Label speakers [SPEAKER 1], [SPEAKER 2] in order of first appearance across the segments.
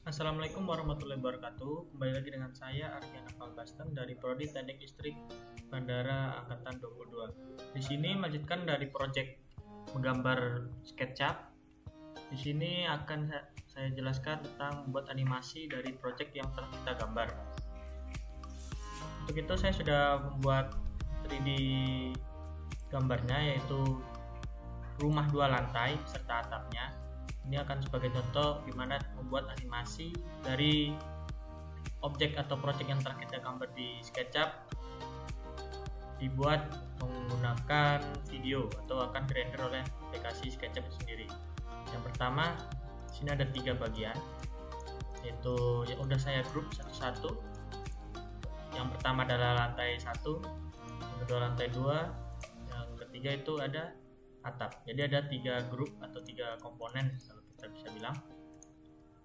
[SPEAKER 1] Assalamualaikum warahmatullahi wabarakatuh. Kembali lagi dengan saya Ardiana Falgastan dari Prodi Teknik Listrik Bandara Angkatan 22. Di sini melanjutkan dari proyek menggambar SketchUp. Di sini akan saya jelaskan tentang membuat animasi dari proyek yang telah kita gambar. Untuk itu saya sudah membuat 3D gambarnya, yaitu rumah 2 lantai serta atapnya. Ini akan sebagai contoh gimana membuat animasi dari objek atau proyek yang telah kita gambar di SketchUp dibuat menggunakan video atau akan dirender oleh aplikasi SketchUp sendiri. Yang pertama, sini ada 3 bagian, yaitu yang udah saya grup satu-satu. Yang pertama adalah lantai 1, yang kedua lantai 2, yang ketiga itu ada atap. Jadi ada 3 grup atau 3 komponen kalau kita bisa bilang.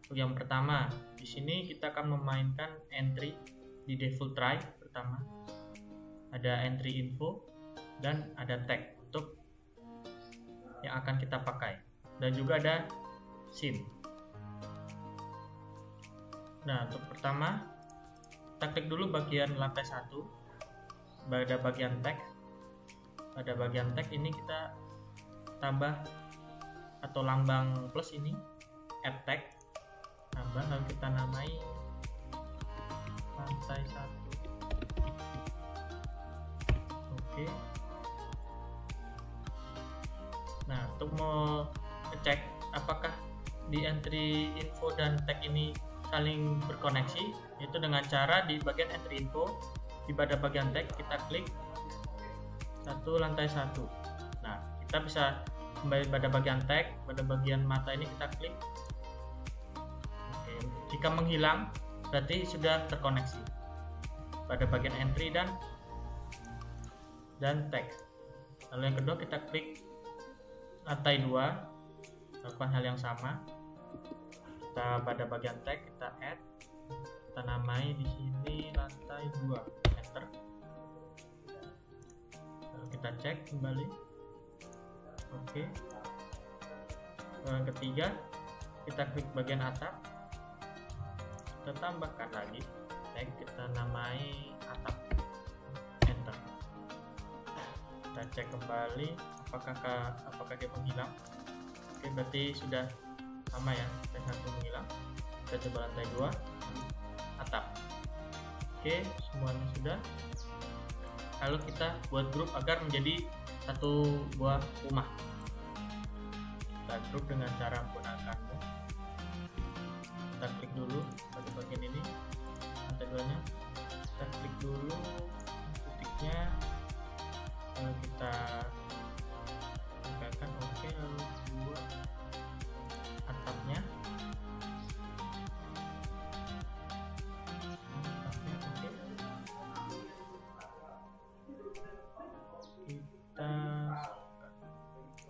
[SPEAKER 1] Untuk yang pertama, di sini kita akan memainkan entry di default try. Pertama ada entry info dan ada tag untuk yang akan kita pakai, dan juga ada scene. Nah, untuk pertama kita klik dulu bagian lantai 1, ada bagian tag. Pada bagian tag ini kita tambah atau lambang plus ini, add tag, tambah, lalu kita namai lantai 1. Oke. Nah, untuk mau ngecek apakah di entry info dan tag ini saling berkoneksi, itu dengan cara di bagian entry info, di pada bagian tag kita klik lantai 1. Nah, kita bisa kembali pada bagian tag, pada bagian mata ini kita klik. Oke, jika menghilang berarti sudah terkoneksi pada bagian entry dan tag. Lalu yang kedua kita klik lantai 2, lakukan hal yang sama. Kita pada bagian tag kita add, kita namai di sini lantai 2, enter. Lalu kita cek kembali. Oke. Yang ketiga kita klik bagian atap, kita tambahkan lagi tag, kita namai atap, enter. Kita cek kembali apakah dia menghilang. Oke, berarti sudah sama ya, lantai 1 menghilang. Kita coba lantai 2, atap. Oke, semuanya sudah. Lalu kita buat grup agar menjadi satu buah rumah. Kita grup dengan cara menggunakan move. Kita klik dulu pada bagian ini, lantai 2-nya. Kita klik dulu titiknya, lalu kita tekan oke, lalu buat atapnya.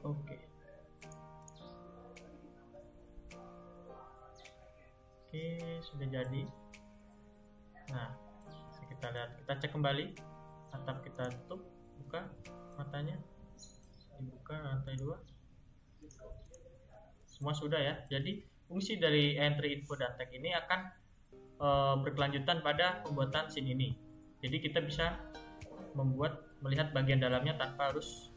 [SPEAKER 1] Oke. Oke, sudah jadi. Nah, kita lihat, kita cek kembali. Atap kita tutup, buka matanya, dibuka lantai 2. Semua sudah ya. Jadi fungsi dari entry info dan tag ini akan berkelanjutan pada pembuatan scene ini. Jadi kita bisa melihat bagian dalamnya tanpa harus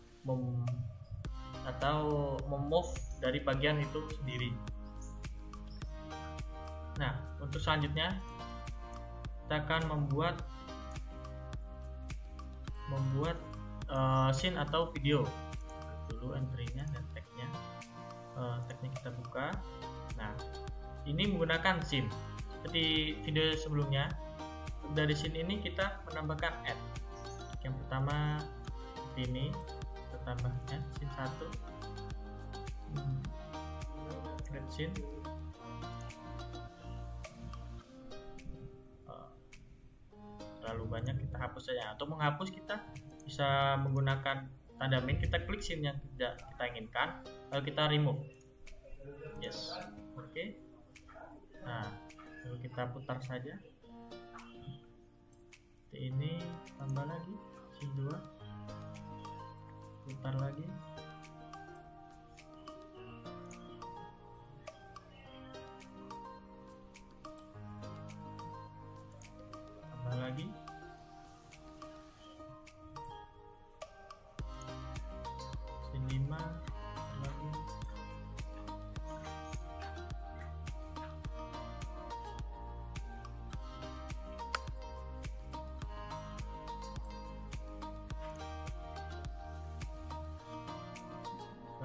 [SPEAKER 1] move dari bagian itu sendiri. Nah, untuk selanjutnya kita akan membuat scene atau video. Dulu entry-nya dan tag-nya. Tag-nya kita buka. Nah, ini menggunakan scene seperti video sebelumnya. Dari scene ini kita menambahkan add. Yang pertama seperti ini, kita tambahkan scene 1, create scene. Terlalu banyak, kita hapus saja. Untuk menghapus kita bisa menggunakan tanda min, kita klik scene yang tidak kita inginkan, lalu kita remove. Yes, oke. Nah, lalu kita putar saja seperti ini, tambah lagi scene 2, putar lagi.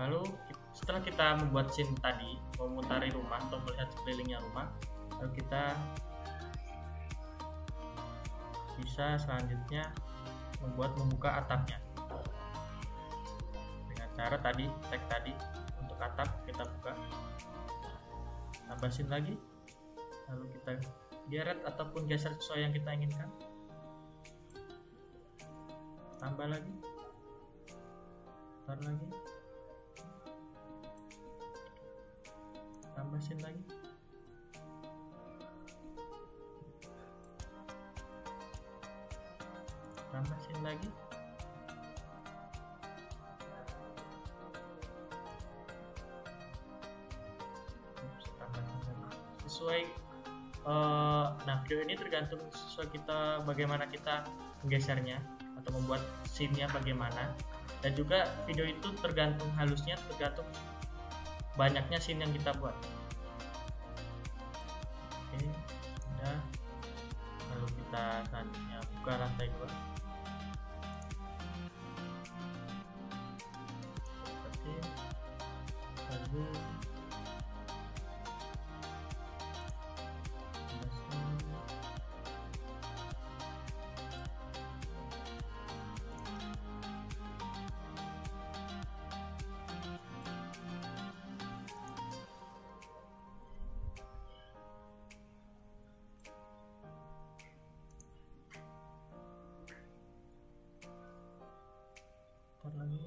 [SPEAKER 1] Lalu setelah kita membuat scene tadi, memutari rumah atau melihat sekelilingnya rumah, lalu kita bisa selanjutnya membuka atapnya dengan cara tag tadi. Untuk atap kita buka, tambah scene lagi, lalu kita geret ataupun geser sesuai yang kita inginkan, tambah lagi, taruh lagi, tambah scene lagi, tambah scene lagi, sesuai. Nah, video ini tergantung sesuai kita bagaimana kita menggesernya atau membuat scene-nya bagaimana, dan juga video itu tergantung halusnya, tergantung banyaknya scene yang kita buat. Oke, udah. Lalu kita selanjutnya buka lantai 2. Lalu lagi.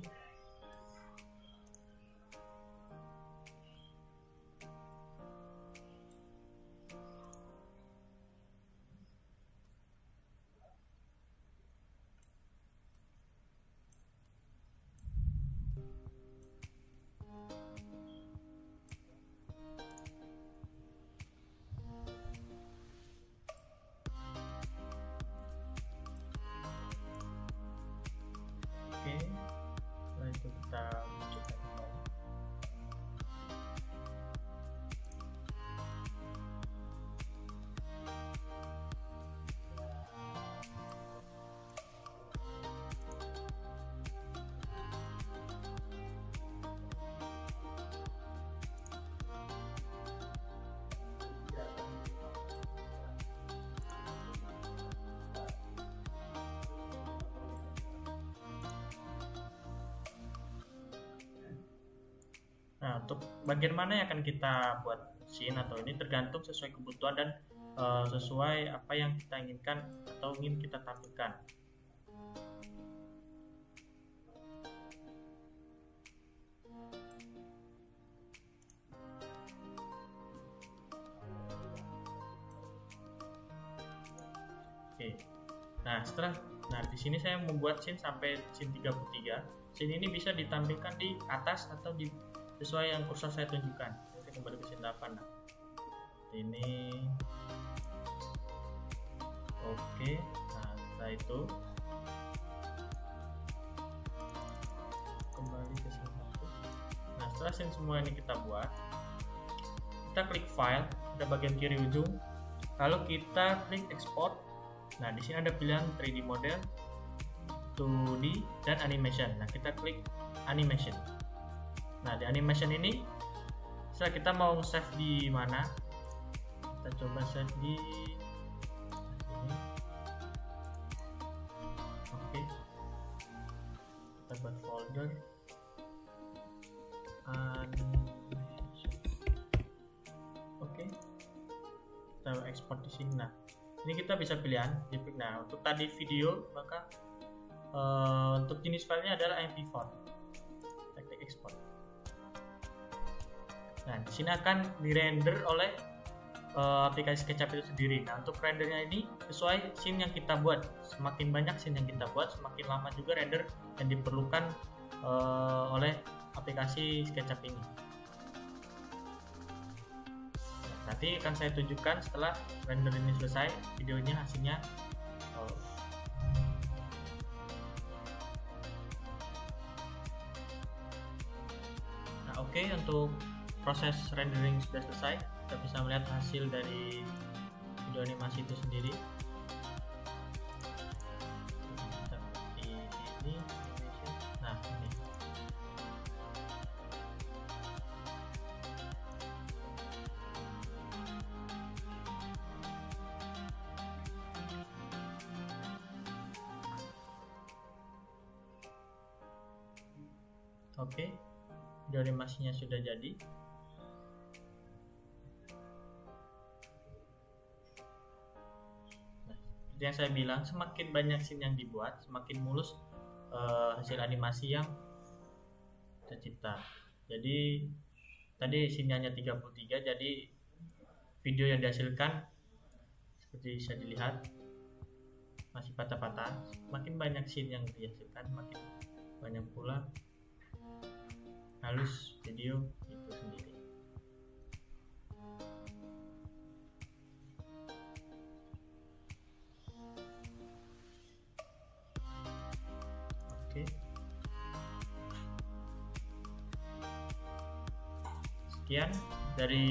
[SPEAKER 1] Oke, setelah itu kita munculkan kembali. Nah, untuk bagian mana yang akan kita buat scene atau ini tergantung sesuai kebutuhan dan sesuai apa yang kita inginkan atau ingin kita tampilkan. Oke. Nah, di sini saya membuat scene sampai scene 33. Scene ini bisa ditampilkan di atas atau di sesuai yang kursor saya tunjukkan. Saya kembali ke scene 8. Nah, ini oke. Nah, setelah itu kembali ke scene 1. Nah, setelah scene semua ini kita buat, kita klik file, ada bagian kiri ujung, lalu kita klik export. Nah, di sini ada pilihan 3D model, 2D, dan animation. Nah, kita klik animation. Nah, di animation ini, setelah kita mau save di mana, kita coba save di sini. Oke, kita buat folder animation. Oke, kita export di sini. Nah, ini kita bisa pilihan. Nah, untuk tadi video, maka untuk jenis filenya adalah MP4. Kita klik export. Nah, di sini akan dirender oleh aplikasi SketchUp itu sendiri. Nah, untuk rendernya ini sesuai scene yang kita buat. Semakin banyak scene yang kita buat, semakin lama juga render yang diperlukan oleh aplikasi SketchUp ini. Nanti akan saya tunjukkan setelah render ini selesai videonya, hasilnya. Nah, oke, untuk proses rendering sudah selesai. Kita bisa melihat hasil dari video animasi itu sendiri. Di sini, nah ini. Oke, video animasinya sudah jadi. Nah, seperti yang saya bilang, semakin banyak scene yang dibuat, semakin mulus hasil animasi yang tercipta. Jadi tadi scene hanya 33, jadi video yang dihasilkan seperti bisa dilihat masih patah-patah. Makin banyak scene yang dihasilkan, makin banyak pula halus video itu sendiri. Oke, sekian dari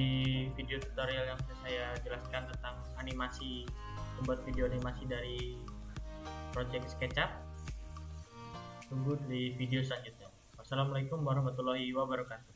[SPEAKER 1] video tutorial yang saya jelaskan tentang animasi, membuat video animasi dari Project SketchUp. Tunggu di video selanjutnya. Wassalamualaikum warahmatullahi wabarakatuh.